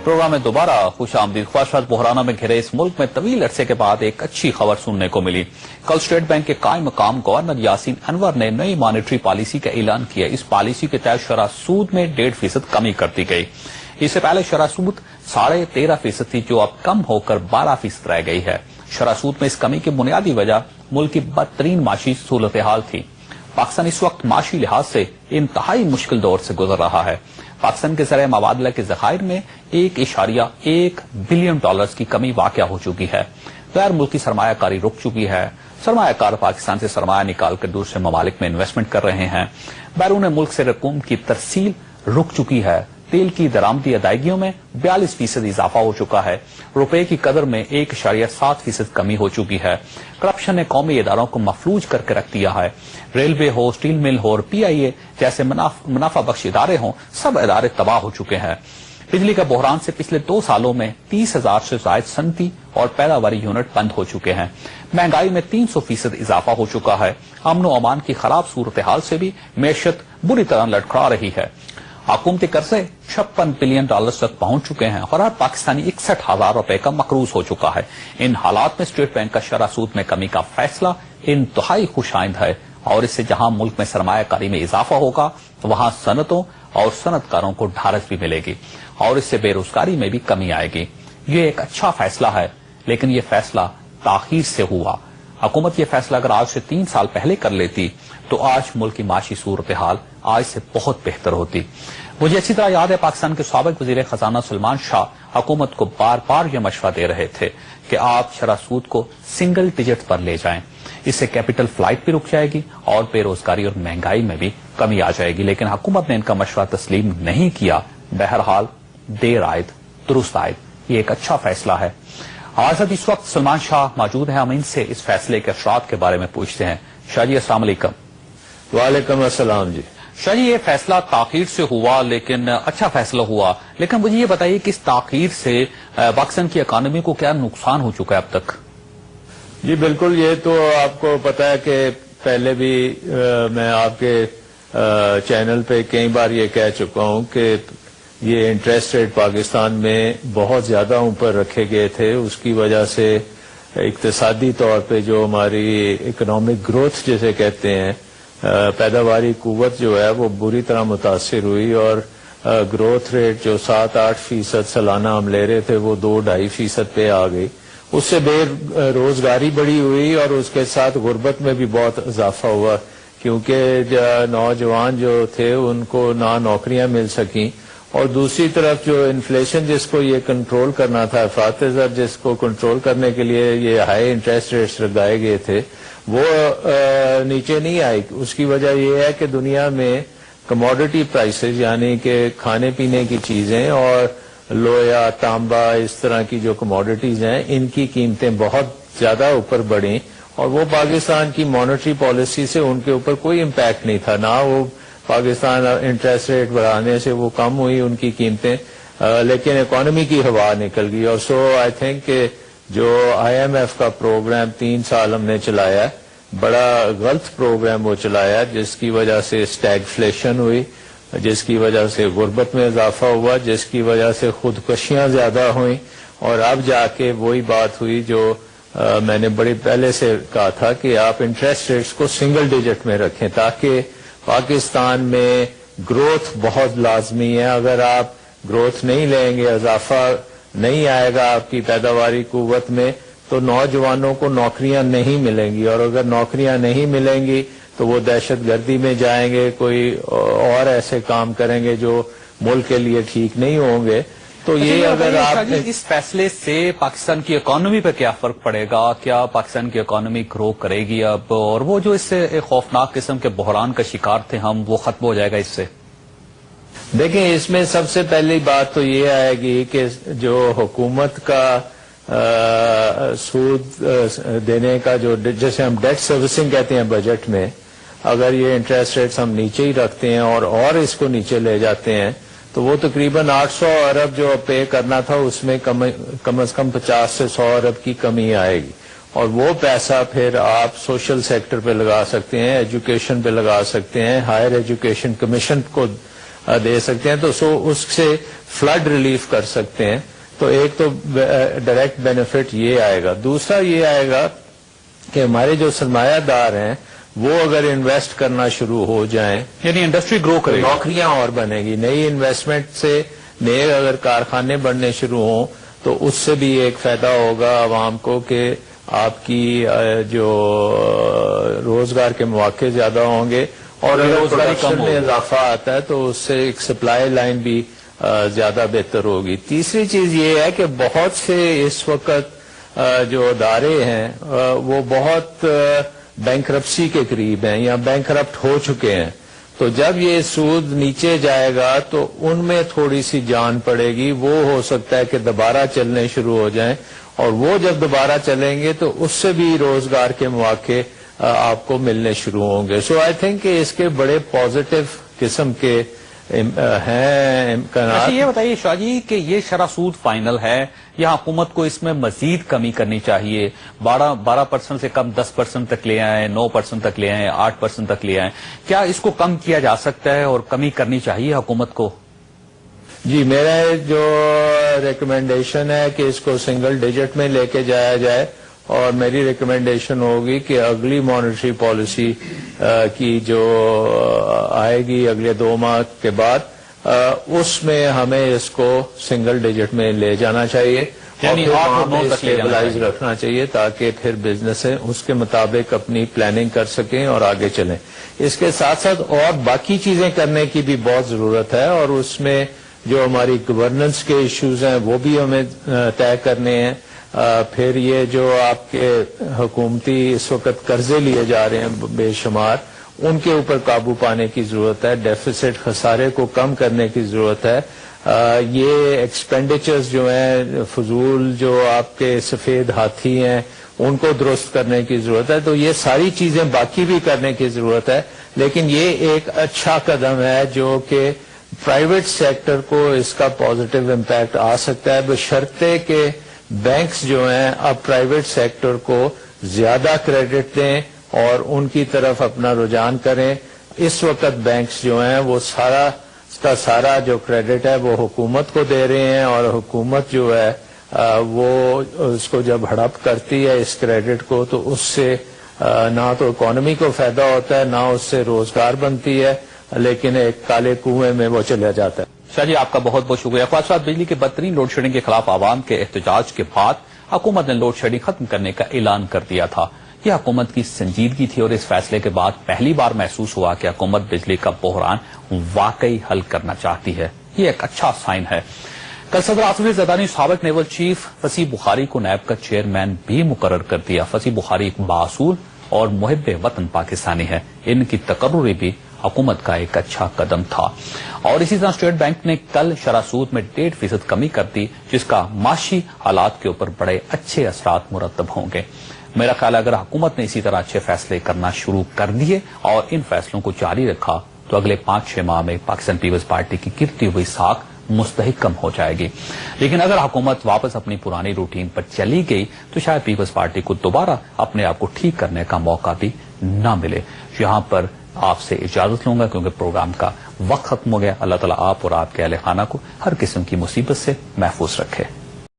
Programme میں دوبارہ خوش آمدید. خواہشات بحرانوں میں گھرے اس ملک میں طویل عرصے کے بعد ایک اچھی خبر سننے کو ملی. کل اسٹیٹ بینک کے قائم مقام گورنر یاسین انور نے نئی مانیٹری پالیسی کا اعلان کیا. اس پالیسی کے تحت شرح سود میں 1.5% کمی کر دی گئی. اس سے پہلے شرح سود 13.5% تھی جو اب کم ہو کر 12% رہ گئی ہے. شرح سود میں اس کمی کی بنیادی وجہ ملک کی بدترین معاشی صورتحال تھی. پاکستان اس وقت معاشی لحاظ سے انتہائی مشکل دور سے گزر رہا ہے. پاکستان کے ذرائع مبادلہ کے ذخائر میں 1.1 بلین ڈالرز کی کمی واقع ہو چکی ہے. غیر ملکی سرمایہ کاری رک چکی ہے. سرمایہ کار پاکستان سے سرمایہ نکال کر دوسرے ممالک میں انویسٹمنٹ کر رہے ہیں. بیرون ملک سے رقوم کی ترسیل رک چکی ہے. تیل کی درآمدی ادائیگیوں میں 42% اضافہ ہو چکا ہے. روپے کی قدر میں 1.7% کمی ہو چکی ہے. کرپشن نے قومی اداروں کو مفلوج کر کے رکھ دیا ہے. ریلوے ہو، اسٹیل مل ہو اور PIA جیسے منافع بخش ادارے ہوں، سب ادارے تباہ ہو چکے ہیں. بجلی کا بحران سے پچھلے 2 سالوں میں 30,000 سے زائد صنعتی اور پیداواری یونٹ بند ہو چکے ہیں. مہنگائی میں 300% اضافہ ہو چکا ہے. امن و امان کی خراب صورتحال سے بھی معیشت بری طرح لڑکھڑا رہی ہے. حکومتی قرضے 56 بلین ڈالر تک پہنچ چکے ہیں اور ہر پاکستانی 61,000 روپے کا مقروض ہو چکا ہے. ان حالات میں اسٹیٹ بینک کا شرح سود میں کمی کا فیصلہ انتہائی خوش آئند ہے اور اس سے جہاں ملک میں سرمایہ کاری میں اضافہ ہوگا وہاں صنعتوں اور صنعت کاروں کو ڈھارس بھی ملے گی اور اس سے بے روزگاری میں بھی کمی آئے گی. یہ ایک اچھا فیصلہ ہے لیکن یہ فیصلہ تاخیر سے ہوا. حکومت یہ فیصلہ اگر آج سے 3 سال پہلے کر لیتی تو آج ملک کی معاشی صورتحال آج سے بہت بہتر ہوتی. مجھے اچھی طرح یاد ہے پاکستان کے سابق وزیر خزانہ سلمان شاہ حکومت کو بار بار یہ مشورہ دے رہے تھے کہ آپ شرح سود کو سنگل ڈیجٹ پر لے جائیں. اس سے کیپٹل فلائٹ بھی رک جائے گی اور بے روزگاری اور مہنگائی میں بھی کمی آ جائے گی. لیکن حکومت نے ان کا مشورہ تسلیم نہیں کیا. بہرحال دیر آئد درست آئد، یہ ایک اچھا فیصلہ ہے. آج اس وقت سلمان شاہ موجود ہیں. ہم ان سے اس فیصلے کے اثرات کے بارے میں پوچھتے ہیں. شاہ جی السلام علیکم. وعلیکم السلام جی. شاہ جی یہ فیصلہ تاخیر سے ہوا لیکن اچھا فیصلہ ہوا. لیکن مجھے یہ بتائیے کہ اس تاخیر سے پاکستان کی اکانومی کو کیا نقصان ہو چکا ہے اب تک؟ جی بالکل، یہ تو آپ کو پتا ہے کہ پہلے بھی میں آپ کے چینل پہ کئی بار یہ کہہ چکا ہوں کہ یہ انٹرسٹ ریٹ پاکستان میں بہت زیادہ اوپر رکھے گئے تھے. اس کی وجہ سے اقتصادی طور پہ جو ہماری اکنامک گروتھ جسے کہتے ہیں، پیداواری قوت جو ہے وہ بری طرح متاثر ہوئی اور گروتھ ریٹ جو 7-8% سالانہ ہم لے رہے تھے وہ 2-2.5% پہ آ گئی. اس سے بے روزگاری بڑی ہوئی اور اس کے ساتھ غربت میں بھی بہت اضافہ ہوا کیونکہ نوجوان جو تھے ان کو نہ نوکریاں مل سکیں اور دوسری طرف جو انفلیشن جس کو یہ کنٹرول کرنا تھا، افراط زر جس کو کنٹرول کرنے کے لیے یہ ہائی انٹرسٹ ریٹس لگائے گئے تھے وہ نیچے نہیں آئی. اس کی وجہ یہ ہے کہ دنیا میں کموڈٹی پرائسز یعنی کہ کھانے پینے کی چیزیں اور لوہا، تانبا، اس طرح کی جو کموڈٹیز ہیں ان کی قیمتیں بہت زیادہ اوپر بڑھیں اور وہ پاکستان کی مانیٹری پالیسی سے ان کے اوپر کوئی امپیکٹ نہیں تھا. نہ وہ پاکستان انٹرسٹ ریٹ بڑھانے سے وہ کم ہوئی ان کی قیمتیں، لیکن اکانومی کی ہوا نکل گئی. اور سو آئی تھنک کہ جو IMF کا پروگرام 3 سال ہم نے چلایا ہے بڑا غلط پروگرام وہ چلایا جس کی وجہ سے اسٹیگفلیشن ہوئی، جس کی وجہ سے غربت میں اضافہ ہوا، جس کی وجہ سے خودکشیاں زیادہ ہوئیں اور اب جا کے وہی بات ہوئی جو میں نے بڑی پہلے سے کہا تھا کہ آپ انٹرسٹ ریٹس کو سنگل ڈیجٹ میں رکھیں تاکہ پاکستان میں گروتھ بہت لازمی ہے. اگر آپ گروتھ نہیں لیں گے، اضافہ نہیں آئے گا آپ کی پیداواری قوت میں تو نوجوانوں کو نوکریاں نہیں ملیں گی اور اگر نوکریاں نہیں ملیں گی تو وہ دہشت گردی میں جائیں گے، کوئی اور ایسے کام کریں گے جو ملک کے لیے ٹھیک نہیں ہوں گے. تو یہ اگر آپ اس فیصلے سے پاکستان کی اکانومی پر کیا فرق پڑے گا؟ کیا پاکستان کی اکانومی گرو کرے گی اب؟ اور وہ جو اس سے ایک خوفناک قسم کے بحران کا شکار تھے ہم، وہ ختم ہو جائے گا اس سے؟ دیکھیں اس میں سب سے پہلی بات تو یہ آئے گی کہ جو حکومت کا سود دینے کا جو جیسے ہم ڈیٹ سروسنگ کہتے ہیں بجٹ میں، اگر یہ انٹرسٹ ریٹس ہم نیچے ہی رکھتے ہیں اور اس کو نیچے لے جاتے ہیں تو وہ تقریباً 800 ارب جو پے کرنا تھا اس میں کم از کم 50 سے 100 ارب کی کمی آئے گی اور وہ پیسہ پھر آپ سوشل سیکٹر پہ لگا سکتے ہیں، ایجوکیشن پہ لگا سکتے ہیں، ہائر ایجوکیشن کمیشن کو دے سکتے ہیں, تو اس سے فلڈ ریلیف کر سکتے ہیں. تو ایک تو ڈائریکٹ بینیفٹ یہ آئے گا. دوسرا یہ آئے گا کہ ہمارے جو سرمایہ دار ہیں وہ اگر انویسٹ کرنا شروع ہو جائیں, یعنی انڈسٹری گرو کرے, نوکریاں اور بنے گی. نئی انویسٹمنٹ سے نئے اگر کارخانے بننے شروع ہوں تو اس سے بھی ایک فائدہ ہوگا عوام کو کہ آپ کی جو روزگار کے مواقع زیادہ ہوں گے, اور اگر پروڈکشن میں اضافہ آتا ہے تو اس سے ایک سپلائی لائن بھی زیادہ بہتر ہوگی. تیسری چیز یہ ہے کہ بہت سے اس وقت جو ادارے ہیں وہ بہت بینکرپسی کے قریب ہیں یا بینکرپٹ ہو چکے ہیں. تو جب یہ سود نیچے جائے گا تو ان میں تھوڑی سی جان پڑے گی, وہ ہو سکتا ہے کہ دوبارہ چلنے شروع ہو جائیں, اور وہ جب دوبارہ چلیں گے تو اس سے بھی روزگار کے مواقع آپ کو ملنے شروع ہوں گے. سو آئی تھنک کہ اس کے بڑے پازیٹو قسم کے ہیں امکانات. یہ بتائیے شاہ جی کہ یہ شرح سود فائنل ہے یا حکومت کو اس میں مزید کمی کرنی چاہیے؟ 12% سے کم 10% تک لے آئیں, 9% تک لے آئیں, 8% تک لے آئیں. کیا اس کو کم کیا جا سکتا ہے اور کمی کرنی چاہیے حکومت کو؟ جی, میرا جو ریکمینڈیشن ہے کہ اس کو سنگل ڈیجٹ میں لے کے جایا جائے, اور میری ریکمینڈیشن ہوگی کہ اگلی مانیٹری پالیسی کی جو آئے گی اگلے 2 ماہ کے بعد, اس میں ہمیں اس کو سنگل ڈیجٹ میں لے جانا چاہیے, یعنی اسٹیبلائز رکھنا چاہیے تاکہ پھر بزنس اس کے مطابق اپنی پلاننگ کر سکیں اور آگے چلیں. اس کے ساتھ ساتھ اور باقی چیزیں کرنے کی بھی بہت ضرورت ہے, اور اس میں جو ہماری گورننس کے ایشوز ہیں وہ بھی ہمیں طے کرنے ہیں. پھر یہ جو آپ کے حکومتی اس وقت قرضے لیے جا رہے ہیں بے شمار, ان کے اوپر قابو پانے کی ضرورت ہے. ڈیفیسٹ خسارے کو کم کرنے کی ضرورت ہے. یہ ایکسپینڈیچرز جو ہیں فضول, جو آپ کے سفید ہاتھی ہیں, ان کو درست کرنے کی ضرورت ہے. تو یہ ساری چیزیں باقی بھی کرنے کی ضرورت ہے, لیکن یہ ایک اچھا قدم ہے جو کہ پرائیویٹ سیکٹر کو اس کا پازیٹو امپیکٹ آ سکتا ہے, بشرطے کہ بینکس جو ہیں اب پرائیویٹ سیکٹر کو زیادہ کریڈٹ دیں اور ان کی طرف اپنا رجحان کریں. اس وقت بینکس جو ہیں وہ سارا جو کریڈٹ ہے وہ حکومت کو دے رہے ہیں, اور حکومت جو ہے وہ اس کو جب ہڑپ کرتی ہے اس کریڈٹ کو, تو اس سے نہ تو اکانومی کو فائدہ ہوتا ہے, نہ اس سے روزگار بنتی ہے, لیکن ایک کالے کنویں میں وہ چلا جاتا ہے. شاہ جی آپ کا بہت بہت شکریہ. خواص بجلی کے بدترین لوڈ شیڈنگ کے خلاف عوام کے احتجاج کے بعد حکومت نے لوڈ شیڈنگ ختم کرنے کا اعلان کر دیا تھا. یہ حکومت کی سنجیدگی تھی, اور اس فیصلے کے بعد پہلی بار محسوس ہوا کہ حکومت بجلی کا بحران واقعی حل کرنا چاہتی ہے. یہ ایک اچھا سائن ہے. کل صدر آصف زرداری سابق نیول چیف فصیح بخاری کو نیب کا چیئرمین بھی مقرر کر دیا. فصیح بخاری ایک بااصول اور محب وطن پاکستانی ہے. ان کی تقرری بھی حکومت کا ایک اچھا قدم تھا. اور اسی طرح اسٹیٹ بینک نے کل شرح سود میں 1.5% کمی کر دی, جس کا معاشی حالات کے اوپر بڑے اچھے اثرات مرتب ہوں گے. میرا خیال ہے اگر حکومت نے اسی طرح اچھے فیصلے کرنا شروع کر دیے اور ان فیصلوں کو جاری رکھا تو اگلے 5-6 ماہ میں پاکستان پیپلز پارٹی کی گرتی ہوئی ساکھ مستحکم ہو جائے گی. لیکن اگر حکومت واپس اپنی پرانی روٹین پر چلی گئی تو شاید پیپلز پارٹی کو دوبارہ اپنے آپ کو ٹھیک کرنے کا موقع بھی نہ ملے. یہاں پر آپ سے اجازت لوں گا کیونکہ پروگرام کا وقت ختم ہو گیا. اللہ تعالیٰ آپ اور آپ کے اہل خانہ کو ہر قسم کی مصیبت سے محفوظ رکھے.